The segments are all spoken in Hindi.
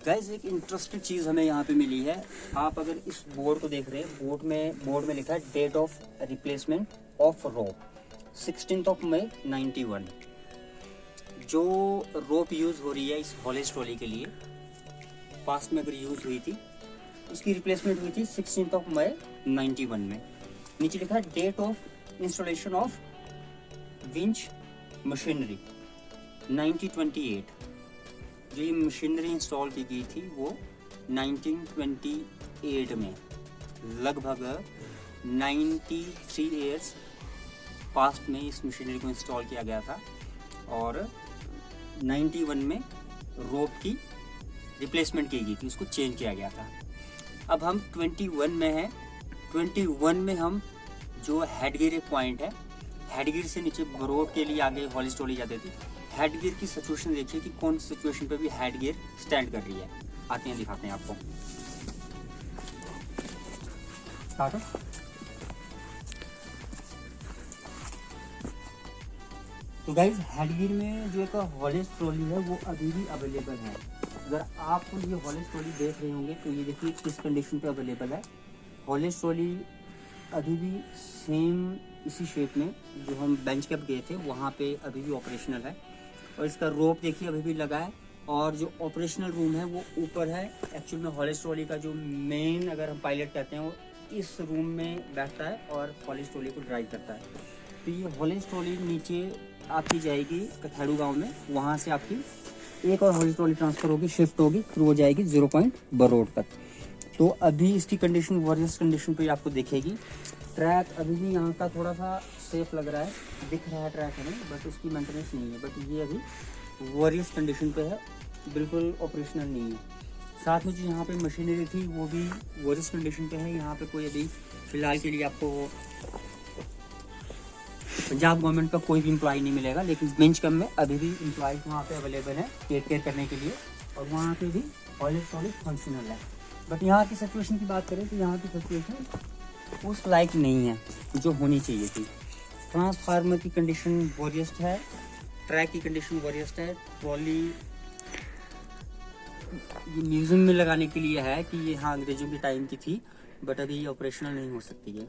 गाइस एक इंटरेस्टिंग चीज़ हमें यहाँ पे मिली है। आप अगर इस बोर्ड को देख रहे हैं, बोर्ड में लिखा है date of replacement of rope 16 May 91। जो रोप यूज़ हो रही है इस हॉलेज ट्रॉली के लिए, पास्ट में अगर यूज़ हुई थी, उसकी रिप्लेसमेंट हुई थी 16 मई 91 में। नीचे लिखा है date of installation of winch machinery 1928। जो ये मशीनरी इंस्टॉल की गई थी वो 1928 में, लगभग 93 ईयर्स पास्ट में इस मशीनरी को इंस्टॉल किया गया था और 91 में रोप की रिप्लेसमेंट की गई थी, उसको चेंज किया गया था। अब हम 21 में हैं। 21 में हम जो हेडगियर एक पॉइंट है, हेडगियर से नीचे रोप के लिए आगे हॉलेज ट्रॉली जाती थी। हेडगियर की सिचुएशन देखिए कि कौन सी सिचुएशन पे भी हेडगियर स्टैंड कर रही है। आते हैं, दिखाते हैं आपको। तो गाइज हेडगियर में जो एक हॉलेज ट्रॉली है वो अभी भी अवेलेबल है। अगर आप ये हॉलेज ट्रॉली देख रहे होंगे तो ये देखिए किस कंडीशन पे अवेलेबल है। हॉलेज ट्रॉली अभी भी सेम इसी शेप में जो हम बेंच कैप गए थे वहाँ पे अभी भी ऑपरेशनल है। और इसका रोप देखिए अभी भी लगा है। और जो ऑपरेशनल रूम है वो ऊपर है। एक्चुअल में हॉलेज ट्रॉली का जो मेन, अगर हम पायलट कहते हैं, वो इस रूम में बैठता है और हॉलेज ट्रॉली को ड्राइव करता है। तो ये हॉलेज ट्रॉली नीचे आपकी जाएगी कथेड़ू गांव में, वहाँ से आपकी एक और हॉलेज ट्रॉली ट्रांसफ़र होगी, शिफ्ट होगी, फिर वो जाएगी 0 पॉइंट बरोड तक। तो अभी इसकी कंडीशन वॉरियस कंडीशन पे आपको दिखेगी। ट्रैक अभी भी यहाँ का थोड़ा सा सेफ लग रहा है, दिख रहा है ट्रैक हमें, बट उसकी मेंटेनेंस नहीं है। बट ये अभी वॉरियस कंडीशन पे है, बिल्कुल ऑपरेशनल नहीं है। साथ में जो यहाँ पे मशीनरी थी वो भी वॉरियस कंडीशन पे है। यहाँ पे कोई अभी फिलहाल के लिए आपको पंजाब गवर्नमेंट का कोई भी एम्प्लॉय नहीं मिलेगा, लेकिन बेंच कम में अभी भी एम्प्लॉयज वहाँ पे अवेलेबल है टेक केयर करने के लिए। और वहाँ पे भी हॉलेज ट्रॉली फंक्शनल है। बट यहाँ की सिचुएशन की बात करें तो यहाँ की सिचुएशन उस लाइक नहीं है जो होनी चाहिए थी। ट्रांसफार्मर की कंडीशन वॉरियस्ट है, ट्रैक की कंडीशन वॉरियस्ट है। ट्रॉली ये म्यूजियम में लगाने के लिए है कि ये हाँ अंग्रेजों के टाइम की थी, बट अभी ये ऑपरेशनल नहीं हो सकती है।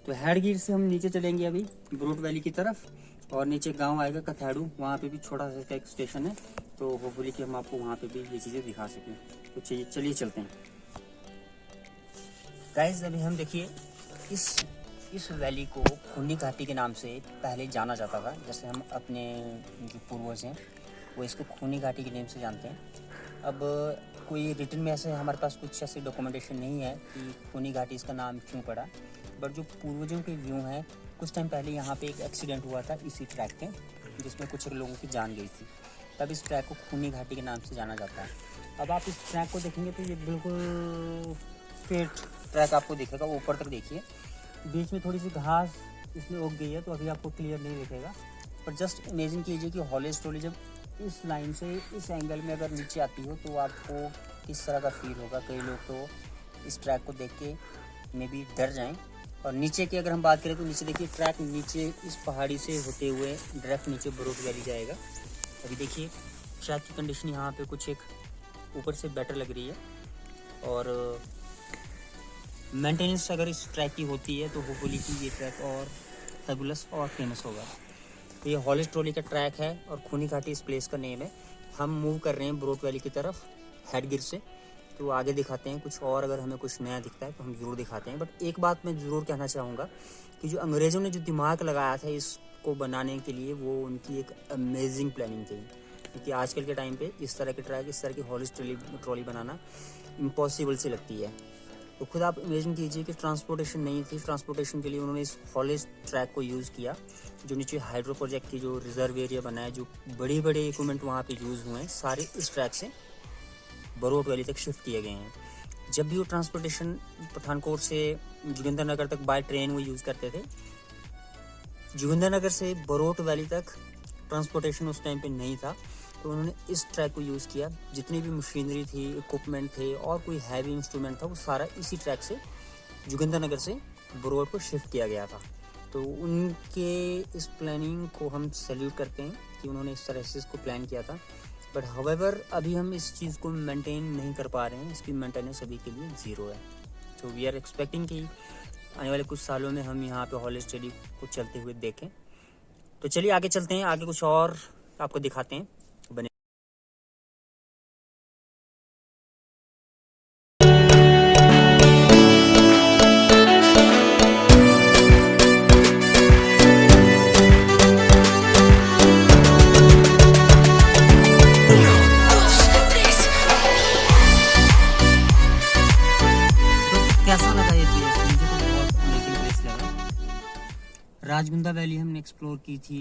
तो हेडगियर से हम नीचे चलेंगे अभी ब्रोट वैली की तरफ, और नीचे गांव आएगा कथेड़ू, वहाँ पे भी छोटा सा एक स्टेशन है। तो होपफुली कि हम आपको वहाँ पे भी ये चीज़ें दिखा सकें। तो चलिए चलते हैं गाइस। अभी हम देखिए इस वैली को खूनी घाटी के नाम से पहले जाना जाता था। जैसे हम अपने जो पूर्वज हैं वो इसको खूनी घाटी के नाम से जानते हैं। अब कोई रिटन में ऐसे हमारे पास कुछ ऐसी डॉक्यूमेंटेशन नहीं है कि खूनी घाटी इसका नाम क्यों पड़ा, बट जो पूर्वजों के व्यू हैं, कुछ टाइम पहले यहाँ पे एक एक्सीडेंट हुआ था इसी ट्रैक पे, जिसमें कुछ लोगों की जान गई थी। तब इस ट्रैक को खूनी घाटी के नाम से जाना जाता है। अब आप इस ट्रैक को देखेंगे तो ये बिल्कुल स्ट्रेट ट्रैक आपको दिखेगा, ऊपर तक देखिए। बीच में थोड़ी सी घास इसमें उग गई है तो अभी आपको क्लियर नहीं दिखेगा। पर जस्ट इमेजिन कीजिए कि हॉलेज ट्रॉली जब इस लाइन से इस एंगल में अगर नीचे आती हो तो आपको किस तरह का फील होगा। कई लोग तो इस ट्रैक को देख के मे बी डर जाएं। और नीचे की अगर हम बात करें तो नीचे देखिए ट्रैक नीचे इस पहाड़ी से होते हुए डायरेक्ट नीचे बरोट वैली जाएगा। अभी देखिए ट्रैक की कंडीशन यहाँ पे कुछ एक ऊपर से बेटर लग रही है। और मेंटेनेंस अगर इस ट्रैक की होती है तो होपफुली कि ये ट्रैक और फेबुलस और फेमस होगा। तो ये हॉलेज ट्रॉली का ट्रैक है और खूनी घाटी इस प्लेस का नेम है। हम मूव कर रहे हैं ब्रोट वैली की तरफ हेडगियर से, तो आगे दिखाते हैं कुछ और। अगर हमें कुछ नया दिखता है तो हम ज़रूर दिखाते हैं। बट एक बात मैं ज़रूर कहना चाहूँगा कि जो अंग्रेज़ों ने जो दिमाग लगाया था इसको बनाने के लिए, वो उनकी एक अमेजिंग प्लानिंग थी। क्योंकि आजकल के टाइम पे इस तरह के ट्रैक, इस तरह की हॉलेज ट्रॉली बनाना इम्पॉसिबल सी लगती है। तो खुद आप इमेजिन कीजिए कि ट्रांसपोर्टेशन नहीं थी, ट्रांसपोर्टेशन के लिए उन्होंने इस हॉलेज ट्रैक को यूज़ किया। जो नीचे हाइड्रो प्रोजेक्ट की जो रिजर्व एरिया बना है, जो बड़े बड़े इक्विपमेंट वहाँ पे यूज़ हुए हैं, सारे इस ट्रैक से बरोट वैली तक शिफ्ट किए गए हैं। जब भी वो ट्रांसपोर्टेशन पठानकोट से जोगिंदरनगर तक बाय ट्रेन वो यूज़ करते थे, जोगिंदरनगर से बरोट वैली तक ट्रांसपोर्टेशन उस टाइम पे नहीं था, तो उन्होंने इस ट्रैक को यूज़ किया। जितनी भी मशीनरी थी, इक्विपमेंट थे और कोई हैवी इंस्ट्रूमेंट था, वो सारा इसी ट्रैक से जोगिंदरनगर से बरोट को शिफ्ट किया गया था। तो उनके इस प्लानिंग को हम सैल्यूट करते हैं कि उन्होंने इस तरह से इसको प्लान किया था। बट हाउएवर अभी हम इस चीज़ को मेंटेन नहीं कर पा रहे हैं, इसकी मेंटेनेंस अभी के लिए 0 है। तो वी आर एक्सपेक्टिंग कि आने वाले कुछ सालों में हम यहाँ पे हॉल स्टडी को चलते हुए देखें। तो चलिए आगे चलते हैं, आगे कुछ और आपको दिखाते हैं। बने कैसा लगा ये प्लेस? मुझे तो बहुत अमेजिंग प्लेस लगा। राजगुंदा वैली हमने एक्सप्लोर की थी।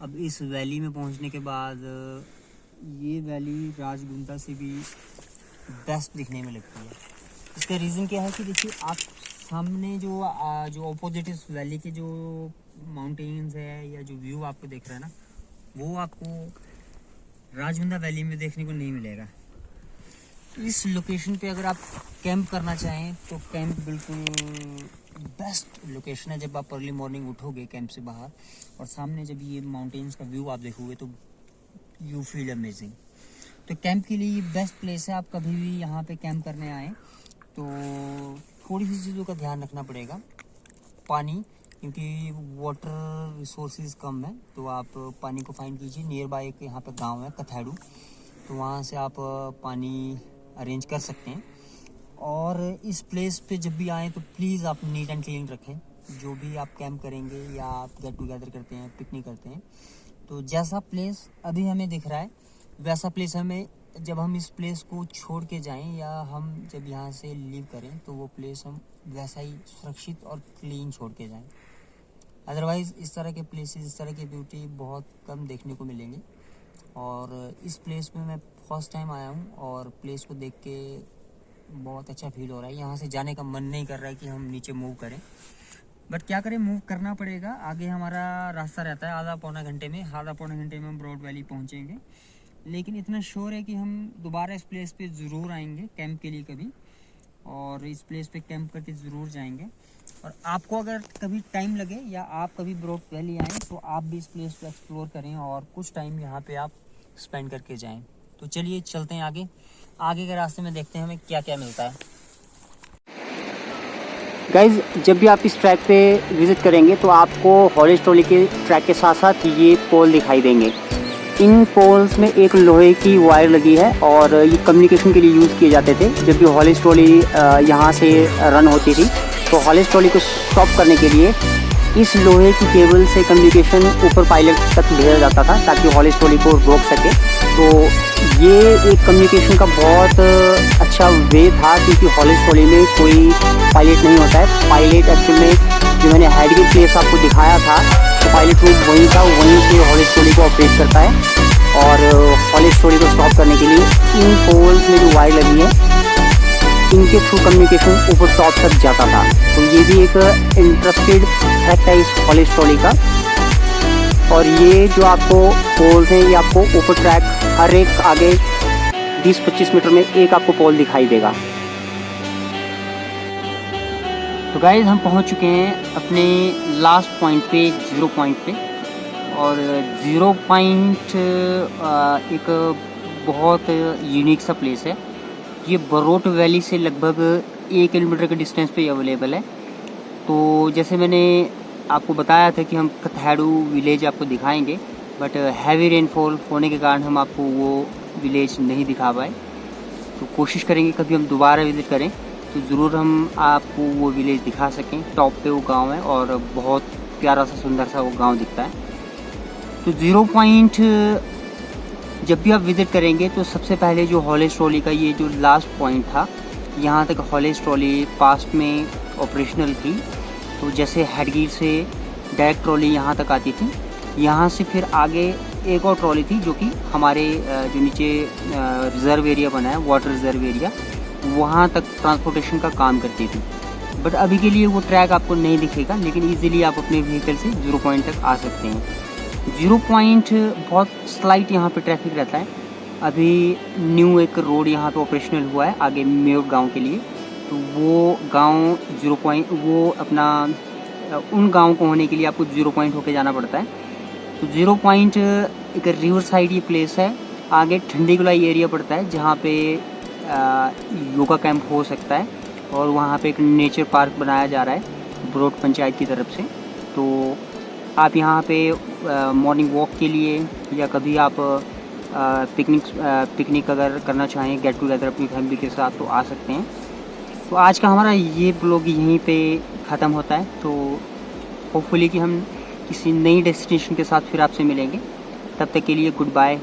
अब इस वैली में पहुंचने के बाद ये वैली राजगुंदा से भी बेस्ट दिखने में लगती है। इसका रीज़न क्या है कि देखिए, आप सामने जो ऑपोजिट इस वैली के जो माउंटेन्स है या जो व्यू आपको दिख रहा है ना, वो आपको राजगुंदा वैली में देखने को नहीं मिलेगा। इस लोकेशन पे अगर आप कैंप करना चाहें तो कैंप बिल्कुल बेस्ट लोकेशन है। जब आप अर्ली मॉर्निंग उठोगे कैंप से बाहर और सामने जब ये माउंटेन्स का व्यू आप देखोगे तो यू फील अमेजिंग। तो कैंप के लिए ये बेस्ट प्लेस है। आप कभी भी यहाँ पे कैंप करने आए तो थोड़ी सी चीज़ों का ध्यान रखना पड़ेगा। पानी, क्योंकि वाटर रिसोर्सेज कम है, तो आप पानी को फाइंड कीजिए। नियर बाय एक यहाँ पे गाँव है कथैडू, तो वहाँ से आप पानी अरेंज कर सकते हैं। और इस प्लेस पे जब भी आएँ तो प्लीज़ आप नीट एंड क्लीन रखें। जो भी आप कैंप करेंगे या आप गेट टुगेदर करते हैं, पिकनिक करते हैं, तो जैसा प्लेस अभी हमें दिख रहा है वैसा प्लेस हमें, जब हम इस प्लेस को छोड़ के जाएं या हम जब यहाँ से लीव करें तो वो प्लेस हम वैसा ही सुरक्षित और क्लीन छोड़ के जाएं। अदरवाइज़ इस तरह के प्लेसेस, इस तरह की ब्यूटी बहुत कम देखने को मिलेंगी। और इस प्लेस में मैं फर्स्ट टाइम आया हूँ और प्लेस को देख के बहुत अच्छा फील हो रहा है। यहाँ से जाने का मन नहीं कर रहा है कि हम नीचे मूव करें, बट क्या करें, मूव करना पड़ेगा। आगे हमारा रास्ता रहता है आधा पौना घंटे में हम ब्रॉड वैली पहुँचेंगे। लेकिन इतना श्योर है कि हम दोबारा इस प्लेस पे ज़रूर आएंगे कैंप के लिए कभी, और इस प्लेस पे कैंप करके ज़रूर जाएंगे। और आपको अगर कभी टाइम लगे या आप कभी ब्रॉड वैली आएँ तो आप भी इस प्लेस को एक्सप्लोर करें और कुछ टाइम यहाँ पे आप स्पेंड करके जाएं। तो चलिए चलते हैं आगे के रास्ते में, देखते हैं हमें क्या क्या मिलता है। गाइज, जब भी आप इस ट्रैक पे विज़िट करेंगे तो आपको हॉलिस्ट ट्रॉली के ट्रैक के साथ साथ ये पोल दिखाई देंगे। इन पोल्स में एक लोहे की वायर लगी है और ये कम्युनिकेशन के लिए यूज़ किए जाते थे। जब भी हॉलिस्ट ट्रॉली यहाँ से रन होती थी तो हॉलिस्ट ट्रॉली को स्टॉप करने के लिए इस लोहे की केबल से कम्युनिकेशन ऊपर पायलट तक भेजा जाता था ताकि हॉलिस्ट ट्रॉली को रोक सके। तो ये एक कम्युनिकेशन का बहुत अच्छा वे था, क्योंकि हॉलिस्ट ट्रॉली में कोई पायलट नहीं होता है। पायलट एक्चुअल में, जो मैंने हेडगियर प्लेस आपको दिखाया था, तो पायलट रूम वहीं था, वहीं से हॉलिस्ट ट्रॉली को ऑपरेट करता है। और हॉलिस्ट ट्रॉली को स्टॉप करने के लिए इन पोल्स में जो वायर लगी है, इनके थ्रू कम्युनिकेशन ऊपर टॉप तक जाता था। तो ये भी एक इंटरेस्टेड फैक्ट है इस हॉलिस्ट ट्रॉली का। और ये जो आपको पोल्स हैं, ये आपको ऊपर ट्रैक हर एक आगे 20-25 मीटर में एक आपको पोल दिखाई देगा। तो गाइस, हम पहुंच चुके हैं अपने लास्ट पॉइंट पे, 0 पॉइंट पे। और 0 पॉइंट एक बहुत यूनिक सा प्लेस है। ये बरोट वैली से लगभग 1 किलोमीटर के डिस्टेंस पे अवेलेबल है। तो जैसे मैंने आपको बताया था कि हम कथैडू विलेज आपको दिखाएंगे, बट हैवी रेनफॉल होने के कारण हम आपको वो विलेज नहीं दिखा पाए। तो कोशिश करेंगे कभी हम दोबारा विज़िट करें तो ज़रूर हम आपको वो विलेज दिखा सकें। टॉप पे वो गांव है और बहुत प्यारा सा सुंदर सा वो गांव दिखता है। तो 0 पॉइंट जब भी आप विज़िट करेंगे तो सबसे पहले जो हॉलिस्ट ट्रॉली का ये जो लास्ट पॉइंट था, यहाँ तक हॉलिस्ट ट्रॉली पास्ट में ऑपरेशनल थी। तो जैसे हेडगियर से डायरेक्ट ट्रॉली यहाँ तक आती थी, यहाँ से फिर आगे एक और ट्रॉली थी जो कि हमारे जो नीचे रिज़र्व एरिया बना है, वाटर रिज़र्व एरिया, वहाँ तक ट्रांसपोर्टेशन का काम करती थी। बट अभी के लिए वो ट्रैक आपको नहीं दिखेगा, लेकिन ईजिली आप अपने व्हीकल से 0 पॉइंट तक आ सकते हैं। 0 पॉइंट बहुत स्लाइट यहाँ पे ट्रैफिक रहता है। अभी न्यू एक रोड यहाँ पे ऑपरेशनल हुआ है आगे मेयोट गांव के लिए। तो वो गांव 0 पॉइंट, वो अपना उन गांव को होने के लिए आपको 0 पॉइंट होके जाना पड़ता है। तो 0 पॉइंट एक रिवर साइड ये प्लेस है आगे ठंडी गुलाई एरिया पड़ता है जहाँ पे योगा कैंप हो सकता है, और वहाँ पे एक नेचर पार्क बनाया जा रहा है ब्रोड पंचायत की तरफ से। तो आप यहाँ पे मॉर्निंग वॉक के लिए या कभी आप पिकनिक अगर करना चाहें गेट टुगेदर अपनी फैमिली के साथ तो आ सकते हैं। तो आज का हमारा ये ब्लॉग यहीं पे ख़त्म होता है। तो होपफुली कि हम किसी नई डेस्टिनेशन के साथ फिर आपसे मिलेंगे। तब तक के लिए गुड बाय।